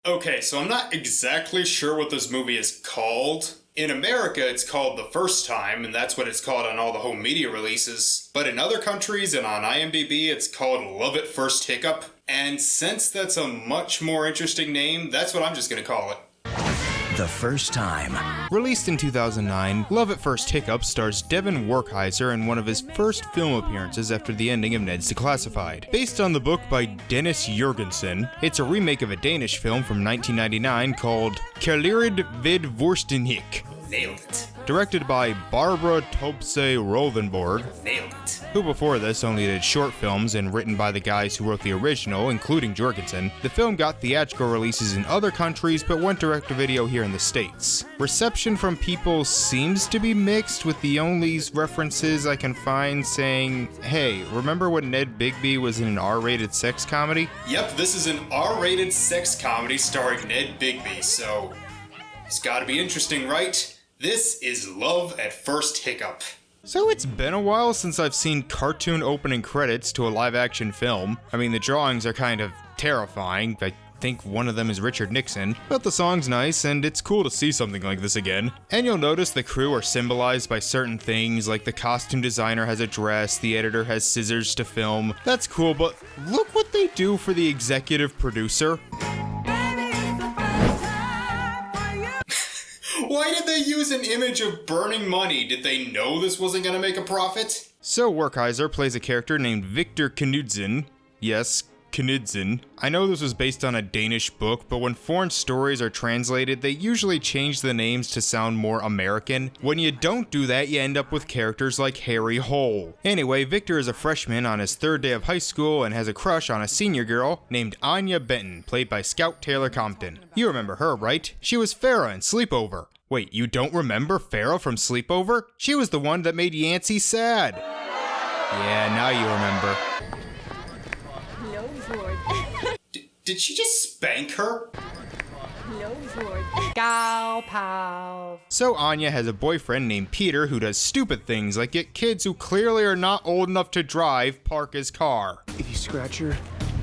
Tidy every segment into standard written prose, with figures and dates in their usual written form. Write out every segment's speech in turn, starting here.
Okay, so I'm not exactly sure what this movie is called. In America, it's called The First Time, and that's what it's called on all the home media releases. But in other countries and on IMDb, it's called Love at First Hiccup. And since that's a much more interesting name, that's what I'm just gonna call it. The First Time. Released in 2009, Love at First Hiccup stars Devin Werkheiser in one of his first film appearances after the ending of Ned's Declassified. Based on the book by Dennis Jørgensen, it's a remake of a Danish film from 1999 called Kærlighed ved Vorstenhik. Nailed it. Directed by Barbara Topse Rovenborg, Nailed it. who before this only did short films and written by the guys who wrote the original, including Jørgensen. The film got theatrical releases in other countries, but went direct-to-video here in the States. Reception from people seems to be mixed, with the only references I can find saying, hey, remember when Ned Bigby was in an R-rated sex comedy? Yep, this is an R-rated sex comedy starring Ned Bigby, so it's gotta be interesting, right? This is Love at First Hiccup. So it's been a while since I've seen cartoon opening credits to a live-action film. I mean, the drawings are kind of terrifying. I think one of them is Richard Nixon, but the song's nice, and it's cool to see something like this again. And you'll notice the crew are symbolized by certain things, like the costume designer has a dress, the editor has scissors to film. That's cool, but look what they do for the executive producer. Why did they use an image of burning money? Did they know this wasn't gonna make a profit? So Werkheiser plays a character named Victor Knudsen. Yes, Knudsen. I know this was based on a Danish book, but when foreign stories are translated, they usually change the names to sound more American. When you don't do that, you end up with characters like Harry Hole. Anyway, Victor is a freshman on his third day of high school and has a crush on a senior girl named Anya Benton, played by Scout Taylor-Compton. You remember her, right? She was Farrah in Sleepover. Wait, you don't remember Farrah from Sleepover? She was the one that made Yancey sad. Yeah, now you remember. Did she just spank her? Gal pals. So Anya has a boyfriend named Peter who does stupid things like get kids who clearly are not old enough to drive park his car. If you scratch her,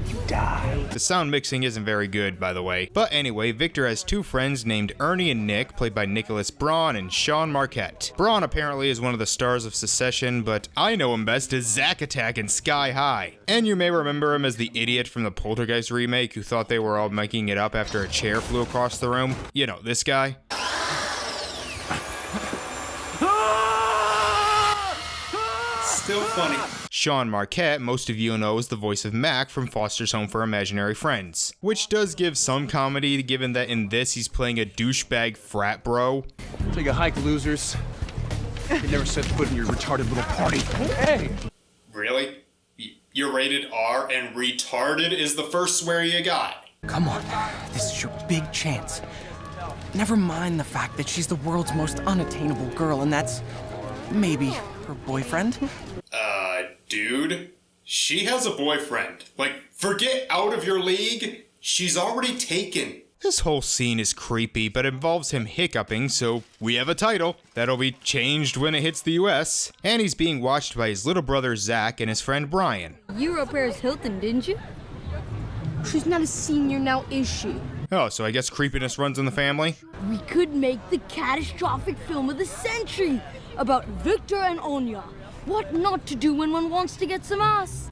you die. The sound mixing isn't very good, by the way. But anyway, Victor has two friends named Ernie and Nick, played by Nicholas Braun and Sean Marquette. Braun apparently is one of the stars of Secession, but I know him best as Zack Attack in Sky High. And you may remember him as the idiot from the Poltergeist remake who thought they were all making it up after a chair flew across the room. You know, this guy. Still funny. Sean Marquette, most of you know, is the voice of Mac from Foster's Home for Imaginary Friends, which does give some comedy given that in this he's playing a douchebag frat bro. Take a hike, losers. You never set foot in your retarded little party. Hey! Really? You're rated R and retarded is the first swear you got? Come on, this is your big chance. Never mind the fact that she's the world's most unattainable girl, and that's maybe her boyfriend. Dude, she has a boyfriend. Like, forget out of your league. She's already taken. This whole scene is creepy, but involves him hiccuping, so we have a title. That'll be changed when it hits the US. And he's being watched by his little brother Zach and his friend Brian. You were at Paris Hilton, didn't you? She's not a senior now, is she? Oh, so I guess creepiness runs in the family? We could make the catastrophic film of the century about Victor and Anya. What not to do when one wants to get some ass.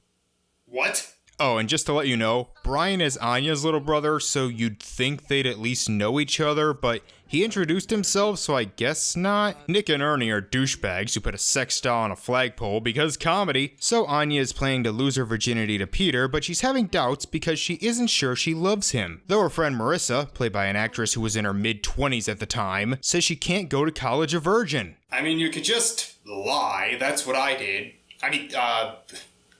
What? Oh, and just to let you know, Brian is Anya's little brother, so you'd think they'd at least know each other, but he introduced himself, so I guess not. Nick and Ernie are douchebags who put a sex doll on a flagpole because comedy, so Anya is planning to lose her virginity to Peter, but she's having doubts because she isn't sure she loves him. Though her friend Marissa, played by an actress who was in her mid-20s at the time, says she can't go to college a virgin. I mean, you could just lie. That's what I did.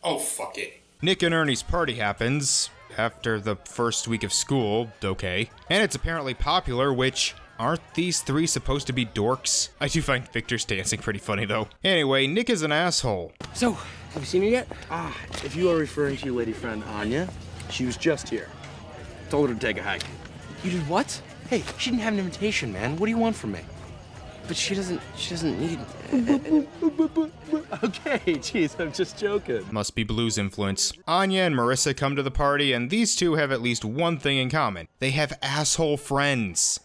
Oh, fuck it. Nick and Ernie's party happens after the first week of school, okay. And it's apparently popular, which, aren't these three supposed to be dorks? I do find Victor's dancing pretty funny, though. Anyway, Nick is an asshole. So, have you seen her yet? If you are referring to your lady friend Anya, she was just here. Told her to take a hike. You did what? Hey, she didn't have an invitation, man. What do you want from me? but she doesn't need... Okay, jeez, I'm just joking. Must be Blue's influence. Anya and Marissa come to the party, and these two have at least one thing in common. They have asshole friends.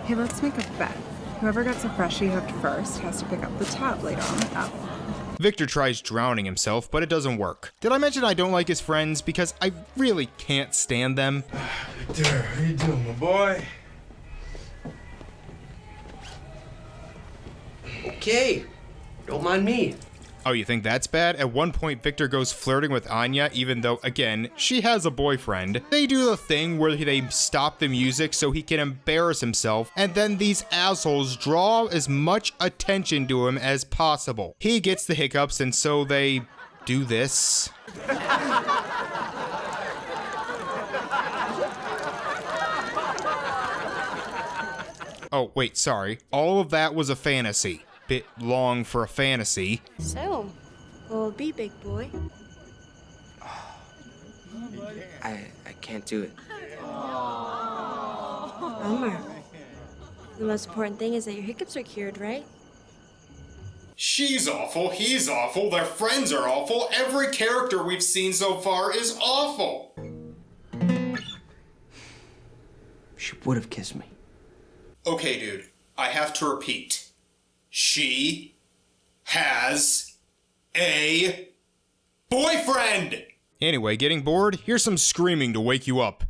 Hey, let's make a bet. Whoever gets a freshie hooked first has to pick up the tab later on the app. Victor tries drowning himself, but it doesn't work. Did I mention I don't like his friends? Because I really can't stand them. Victor, how you doing, my boy? Okay, don't mind me. Oh, you think that's bad? At one point, Victor goes flirting with Anya, even though, again, she has a boyfriend. They do the thing where they stop the music so he can embarrass himself, and then these assholes draw as much attention to him as possible. He gets the hiccups, and so they do this. Oh, wait, sorry. All of that was a fantasy. Bit long for a fantasy. So, what will it be, big boy? I can't do it. Bummer. The most important thing is that your hiccups are cured, right? She's awful, he's awful, their friends are awful, every character we've seen so far is awful. She would have kissed me. Okay, dude, I have to repeat. She has a boyfriend! Anyway, getting bored? Here's some screaming to wake you up.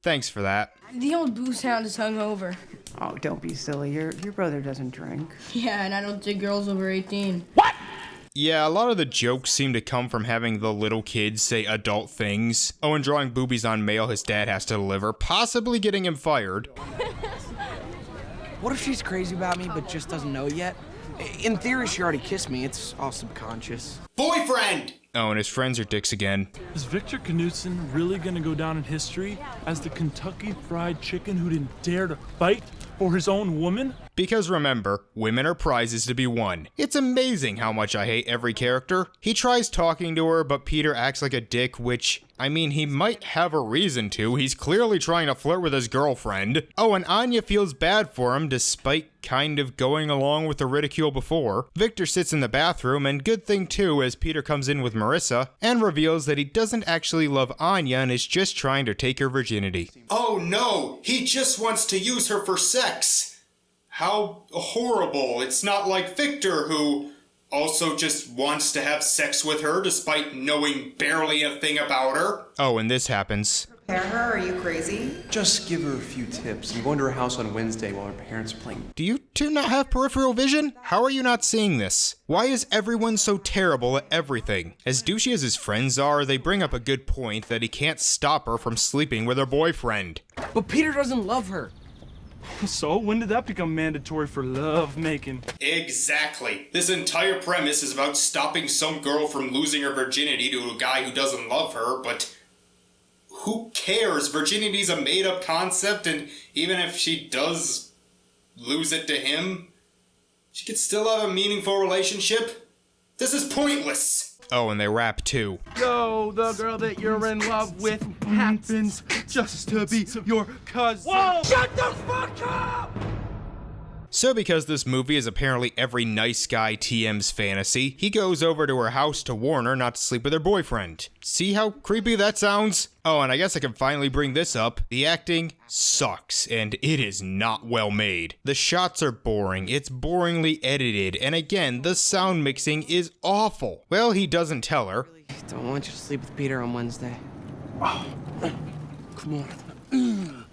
Thanks for that. The old booze hound is hungover. Oh, don't be silly. Your brother doesn't drink. Yeah, and I don't dig girls over 18. Yeah, a lot of the jokes seem to come from having the little kids say adult things. Oh, and drawing boobies on mail his dad has to deliver, possibly getting him fired. What if she's crazy about me but just doesn't know yet? In theory, she already kissed me. It's all subconscious. Boyfriend! Oh, and his friends are dicks again. Is Victor Knudsen really gonna go down in history as the Kentucky Fried Chicken who didn't dare to fight for his own woman? Because remember, women are prizes to be won. It's amazing how much I hate every character. He tries talking to her, but Peter acts like a dick, which, I mean, he might have a reason to. He's clearly trying to flirt with his girlfriend. Oh, and Anya feels bad for him, despite kind of going along with the ridicule before. Victor sits in the bathroom, and good thing too, as Peter comes in with Marissa, and reveals that he doesn't actually love Anya and is just trying to take her virginity. Oh no, he just wants to use her for sex. How horrible. It's not like Victor, who also just wants to have sex with her despite knowing barely a thing about her. Oh, and this happens. Prepare her? Are you crazy? Just give her a few tips. I'm going to her house on Wednesday while her parents are playing. Do you two not have peripheral vision? How are you not seeing this? Why is everyone so terrible at everything? As douchey as his friends are, they bring up a good point that he can't stop her from sleeping with her boyfriend. But Peter doesn't love her. So, when did that become mandatory for love making? Exactly. This entire premise is about stopping some girl from losing her virginity to a guy who doesn't love her, but who cares? Virginity's a made-up concept, and even if she does lose it to him, she could still have a meaningful relationship. This is pointless. Oh, and they rap too. Yo, the girl that you're in love with happens just to be your cousin. Whoa! Shut the fuck up! So because this movie is apparently every nice guy TM's fantasy, he goes over to her house to warn her not to sleep with her boyfriend. See how creepy that sounds? Oh, and I guess I can finally bring this up. The acting sucks, and it is not well made. The shots are boring, it's boringly edited, and again, the sound mixing is awful. Well, he doesn't tell her. Don't want you to sleep with Peter on Wednesday. Come on.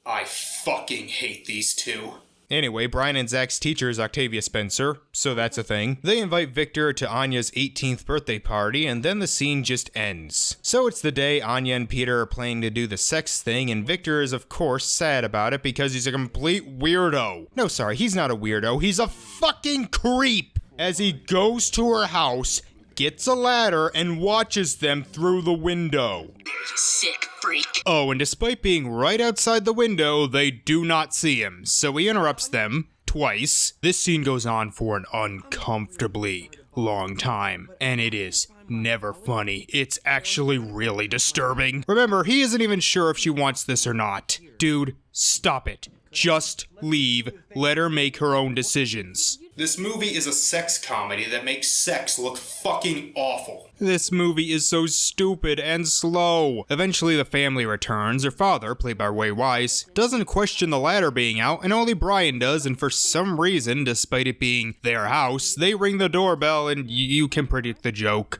I fucking hate these two. Anyway, Brian and Zach's teacher is Octavia Spencer, so that's a thing. They invite Victor to Anya's 18th birthday party, and then the scene just ends. So it's the day Anya and Peter are planning to do the sex thing, and Victor is of course sad about it because he's a complete weirdo. No, sorry, he's not a weirdo, he's a fucking creep! As he goes to her house, gets a ladder, and watches them through the window. Sick freak. Oh, and despite being right outside the window, they do not see him, so he interrupts them twice. This scene goes on for an uncomfortably long time, and it is never funny. It's actually really disturbing. Remember, he isn't even sure if she wants this or not. Dude, stop it. Just leave. Let her make her own decisions. This movie is a sex comedy that makes sex look fucking awful. This movie is so stupid and slow. Eventually the family returns. Her father, played by Ray Wise, doesn't question the ladder being out, and only Brian does, and for some reason, despite it being their house, they ring the doorbell and you can predict the joke.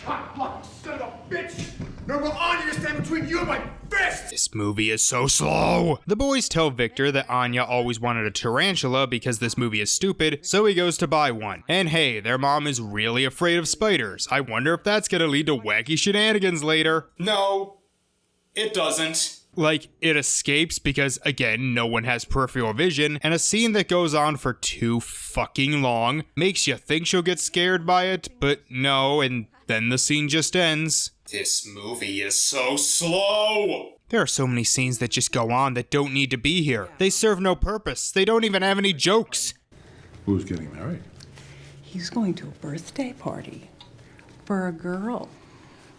Son of a bitch! No will Anya stand between you and my fist! This movie is so slow. The boys tell Victor that Anya always wanted a tarantula because this movie is stupid, so he goes to buy one. And hey, their mom is really afraid of spiders. I wonder if that's gonna lead to wacky shenanigans later. No, it doesn't. Like, it escapes because, again, no one has peripheral vision, and a scene that goes on for too fucking long makes you think she'll get scared by it, but no, and then the scene just ends. This movie is so slow! There are so many scenes that just go on that don't need to be here. They serve no purpose. They don't even have any jokes. Who's getting married? He's going to a birthday party for a girl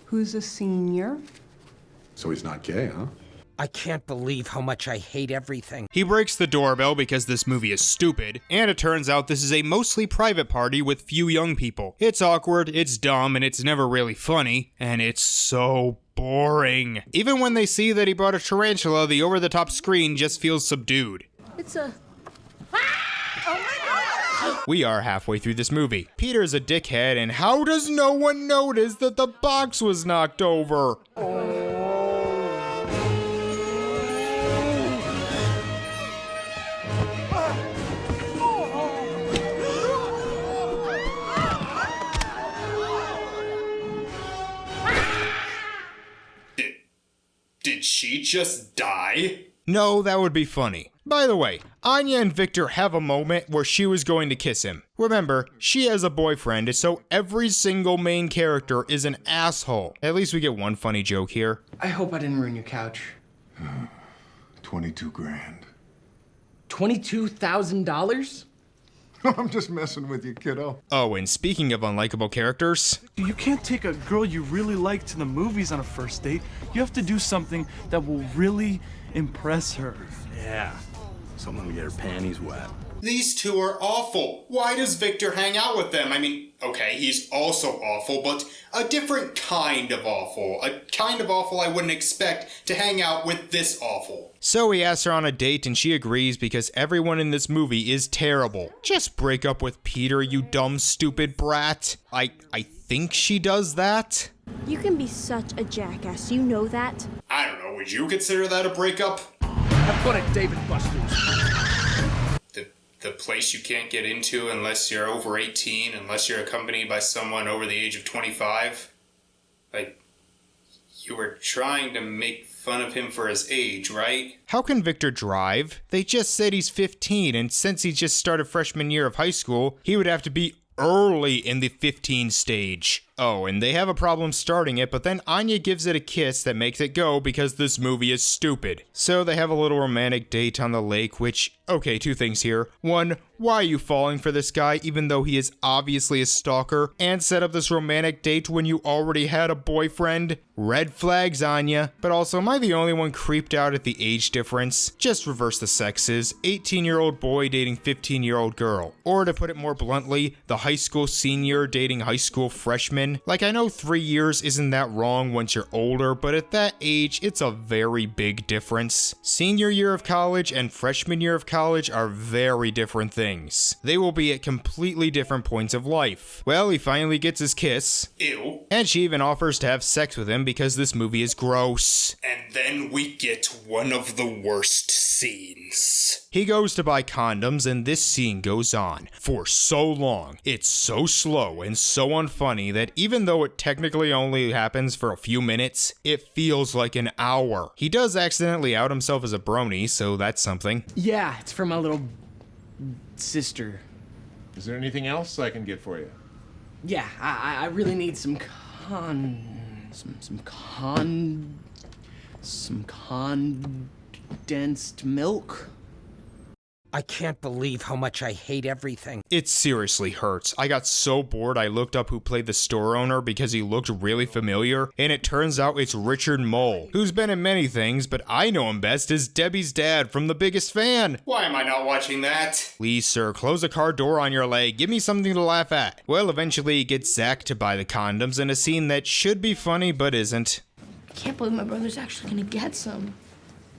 who's a senior. So he's not gay, huh? I can't believe how much I hate everything. He breaks the doorbell because this movie is stupid, and it turns out this is a mostly private party with few young people. It's awkward, it's dumb, and it's never really funny, and it's so boring. Even when they see that he brought a tarantula, the over-the-top screen just feels subdued. It's a... We are halfway through this movie. Peter's a dickhead, and how does no one notice that the box was knocked over? Did she just die? No, that would be funny. By the way, Anya and Victor have a moment where she was going to kiss him. Remember, she has a boyfriend, so every single main character is an asshole. At least we get one funny joke here. I hope I didn't ruin your couch. 22 grand. $22,000? I'm just messing with you, kiddo. Oh, and speaking of unlikable characters... You can't take a girl you really like to the movies on a first date. You have to do something that will really impress her. Yeah, something to get her panties wet. These two are awful. Why does Victor hang out with them? I mean, okay, he's also awful, but a different kind of awful. A kind of awful I wouldn't expect to hang out with this awful. So he asks her on a date and she agrees because everyone in this movie is terrible. Just break up with Peter, you dumb, stupid brat. I think she does that. You can be such a jackass, you know that? I don't know, would you consider that a breakup? Have fun at David Buster's. The place you can't get into unless you're over 18, unless you're accompanied by someone over the age of 25. Like, you were trying to make fun of him for his age, right? How can Victor drive? They just said he's 15, and since he just started freshman year of high school, he would have to be early in the 15 stage. Oh, and they have a problem starting it, but then Anya gives it a kiss that makes it go because this movie is stupid. So they have a little romantic date on the lake, which, okay, two things here. One, why are you falling for this guy even though he is obviously a stalker? And set up this romantic date when you already had a boyfriend? Red flags, Anya. But also, am I the only one creeped out at the age difference? Just reverse the sexes. 18-year-old boy dating 15-year-old girl. Or to put it more bluntly, the high school senior dating high school freshman. Like, I know 3 years isn't that wrong once you're older, but at that age, it's a very big difference. Senior year of college and freshman year of college are very different things. They will be at completely different points of life. Well, he finally gets his kiss. Ew. And she even offers to have sex with him because this movie is gross. And then we get one of the worst scenes. He goes to buy condoms and this scene goes on for so long. It's so slow and so unfunny that even though it technically only happens for a few minutes, it feels like an hour. He does accidentally out himself as a brony, so that's something. Yeah, it's for my little sister. Is there anything else I can get for you? Yeah, I really need some condensed milk. I can't believe how much I hate everything. It seriously hurts. I got so bored I looked up who played the store owner because he looked really familiar, and it turns out it's Richard Mole, who's been in many things, but I know him best as Debbie's dad from The Biggest Fan. Why am I not watching that? Please, sir, close the car door on your leg. Give me something to laugh at. Well, eventually he gets Zach to buy the condoms in a scene that should be funny but isn't. I can't believe my brother's actually gonna get some.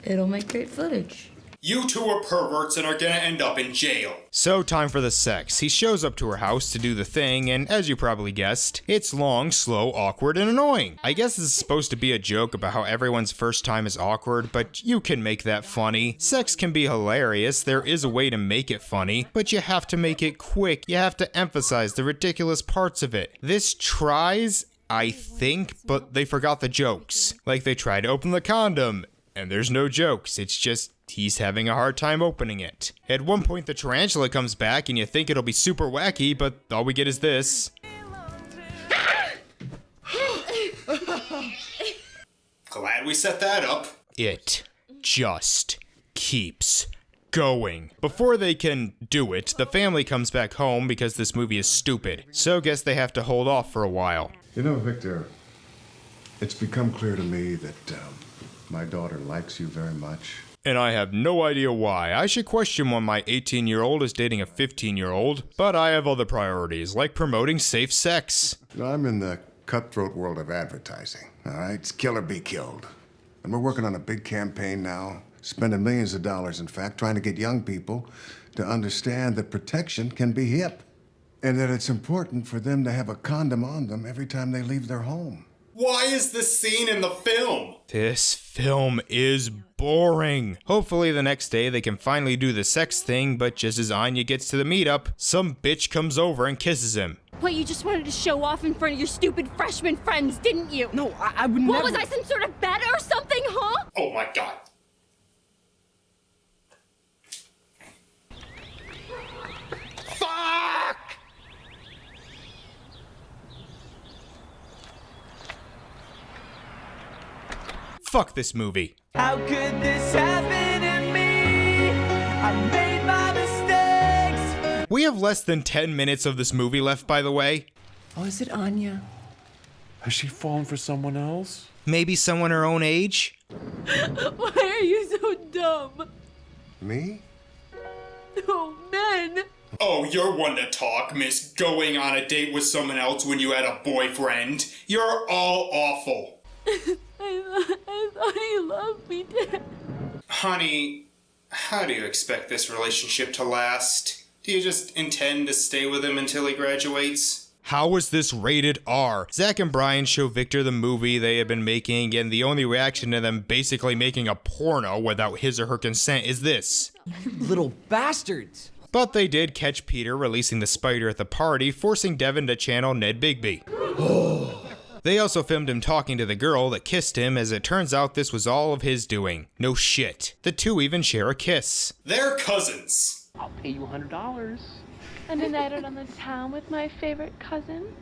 It'll make great footage. You two are perverts and are gonna end up in jail. So, time for the sex. He shows up to her house to do the thing, and as you probably guessed, it's long, slow, awkward, and annoying. I guess this is supposed to be a joke about how everyone's first time is awkward, but you can make that funny. Sex can be hilarious, there is a way to make it funny, but you have to make it quick. You have to emphasize the ridiculous parts of it. This tries, I think, but they forgot the jokes. Like they try to open the condom, and there's no jokes, it's just he's having a hard time opening it. At one point the tarantula comes back and you think it'll be super wacky, but all we get is this. Glad we set that up. It just keeps going. Before they can do it, the family comes back home because this movie is stupid, so guess they have to hold off for a while. You know, Victor, it's become clear to me that my daughter likes you very much. And I have no idea why. I should question when my 18-year-old is dating a 15-year-old, but I have other priorities, like promoting safe sex. I'm in the cutthroat world of advertising, all right? It's kill or be killed. And we're working on a big campaign now, spending millions of dollars, in fact, trying to get young people to understand that protection can be hip, and that it's important for them to have a condom on them every time they leave their home. Why is this scene in the film? This film is boring. Hopefully the next day they can finally do the sex thing, but just as Anya gets to the meetup, some bitch comes over and kisses him. What, you just wanted to show off in front of your stupid freshman friends, didn't you? No, I would never. What, was I some sort of bet or something, huh? Oh my god. Fuck this movie. How could this happen to me? I made my mistakes. We have less than 10 minutes of this movie left, by the way. Oh, is it Anya? Has she fallen for someone else? Maybe someone her own age? Why are you so dumb? Me? Oh, men. Oh, you're one to talk, miss. Going on a date with someone else when you had a boyfriend. You're all awful. I thought he loved me, Dad. Honey, how do you expect this relationship to last? Do you just intend to stay with him until he graduates? How is this rated R? Zach and Brian show Victor the movie they have been making, and the only reaction to them basically making a porno without his or her consent is this. Little bastards. But they did catch Peter releasing the spider at the party, forcing Devin to channel Ned Bigby. They also filmed him talking to the girl that kissed him, as it turns out this was all of his doing. No shit. The two even share a kiss. They're cousins. I'll pay you $100. And a night out on the town with my favorite cousin.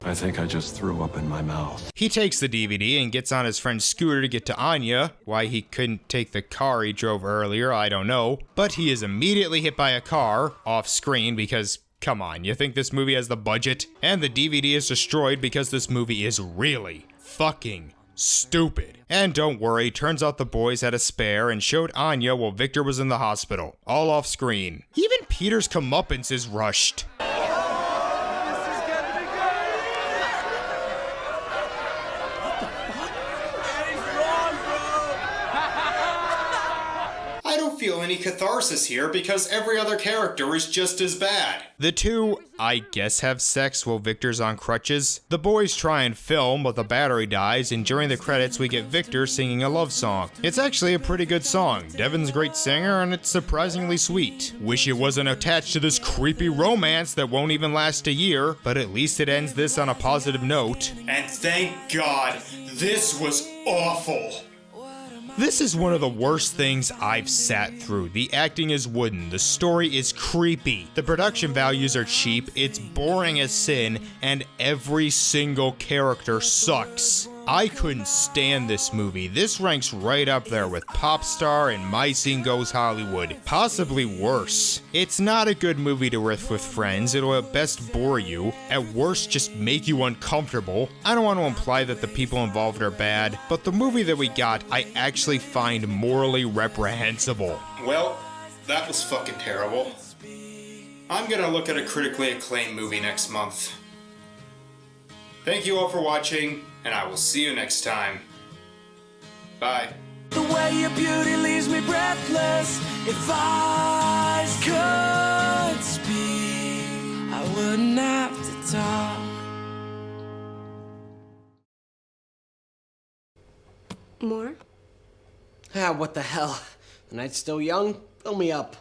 I think I just threw up in my mouth. He takes the DVD and gets on his friend's scooter to get to Anya. Why he couldn't take the car he drove earlier, I don't know. But he is immediately hit by a car, off screen, because come on, you think this movie has the budget? And the DVD is destroyed because this movie is really fucking stupid. And don't worry, turns out the boys had a spare and showed Anya while Victor was in the hospital. All off screen. Even Peter's comeuppance is rushed. I don't feel any catharsis here because every other character is just as bad. The two, I guess, have sex while Victor's on crutches. The boys try and film, but the battery dies, and during the credits we get Victor singing a love song. It's actually a pretty good song. Devin's a great singer, and it's surprisingly sweet. Wish it wasn't attached to this creepy romance that won't even last a year, but at least it ends this on a positive note. And thank God, this was awful. This is one of the worst things I've sat through. The acting is wooden, the story is creepy, the production values are cheap, it's boring as sin, and every single character sucks. I couldn't stand this movie. This ranks right up there with Popstar and My Scene Goes Hollywood. Possibly worse. It's not a good movie to riff with friends. It'll at best bore you. At worst, just make you uncomfortable. I don't want to imply that the people involved are bad, but the movie that we got, I actually find morally reprehensible. Well, that was fucking terrible. I'm gonna look at a critically acclaimed movie next month. Thank you all for watching, and I will see you next time. Bye. The way your beauty leaves me breathless. If eyes could speak, I wouldn't have to talk. More? Ah, what the hell? The night's still young. Fill me up.